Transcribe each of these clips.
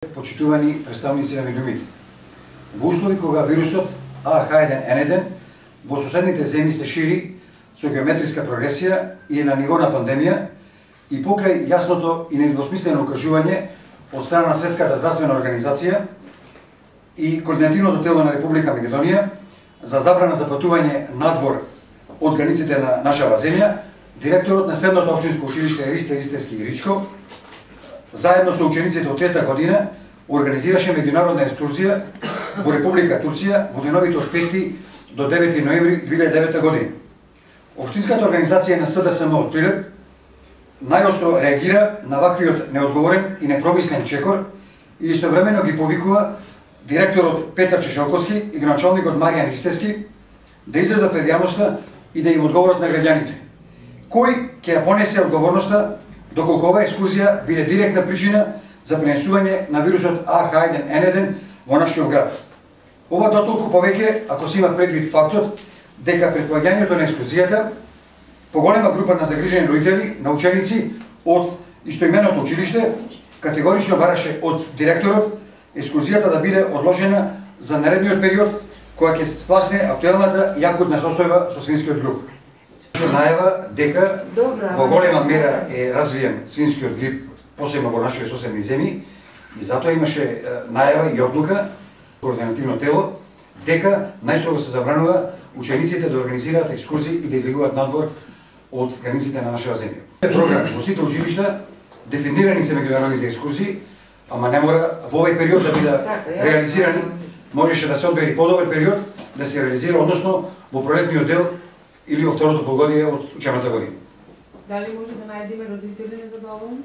Почитувани представници на медиумите. Во услови кога вирусот А1N1 во соседните земји се шири со геометриска прогресија и е на ниво на пандемија и покрај јасното и недвосмислено укажување од страна на Светската здравствена организација и Координативното тело на Република Македонија за забрана за патување надвор од границите на нашава земја, директорот на Средното општинско училиште Ристе Ристевски Иричко заедно со учениците од трета година организираше меѓународна екскурзија во Република Турција во деновите од 5 до 9 ноември 2009 година. Општинската организација на СДСМ од Прилеп најостро реагира на ваквиот неодговорен и непромислен чекор и истовремено ги повикува директорот Петар Чешелковски и градоначалникот Маријан Ристевски да излезат пред јавноста и да им одговорат на граѓаните. Кој ќе ја понесе одговорноста доколку оваа екскурзија биде директна причина за пренесување на вирусот А1N1 во нашиот град. Ова дотолку повеќе ако се има предвид фактот дека пред поаѓањето на екскурзијата поголема група на загрижени родители на ученици од истоименото училиште категорично бараше од директорот екскурзијата да биде одложена за наредниот период кога ќе се спласне актуелната и акутна состојба со свинскиот грип. Најава дека во голема мера е развиен свинскиот грип, посебно во нашите соседни земји, и затоа имаше најава и одлука координативно тело дека најстрого се забранува учениците да организираат екскурзии и да излегуваат надвор од границите на нашава земја. Програми во сите училишта дефинирани се меѓународните екскурзии, ама не мора во овој период да бидат реализирани. Можеше да се одбери подобар период да се реализира, односно во пролетниот дел или во второто полугодие од учебната година. Дали може да најдеме родители незадоволни?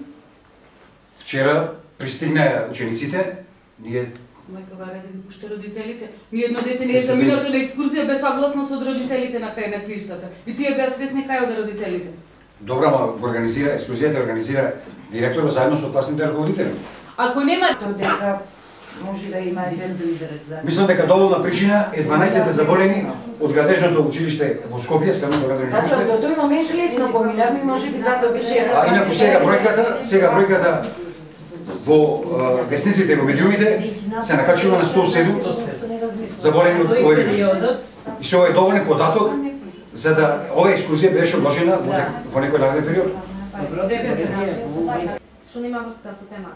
Вчера пристигнаа учениците, ние Мајка баре да ги пушта родителите. Ни едно дете не е заминато на екскурзија без согласност од родителите на крај на криштата. И тие беа свесни кај од родителите. Добра, ма организира екскурзијата организира директорот заедно со класните раководители. Ако нема дека може да има еден до израз. Мислам дека доволна причина е 12 заболени од градежното училиште во Скопје, Средното градежно училиште. Затоа до тој момент лесно поминавме, можеби затоа беше. А инаку сега бројката во весниците во медиумите се накачува на 107 заболени од овој вирус. И се ова е доволен податок за да оваа екскурзија беше одложена во некој нареден период. Што нема врска со темата?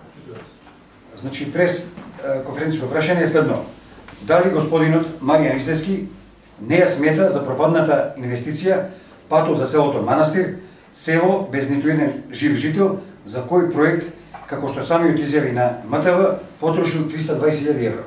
Значи, през конференцијско прашање е следно. Дали господинот Маријан Ристевски не ја смета за пропадната инвестиција патот за селото Манастир, село без ниту еден жив жител, за кој проект, како што самиот изјави на МТВ, потрошил 320.000 евро.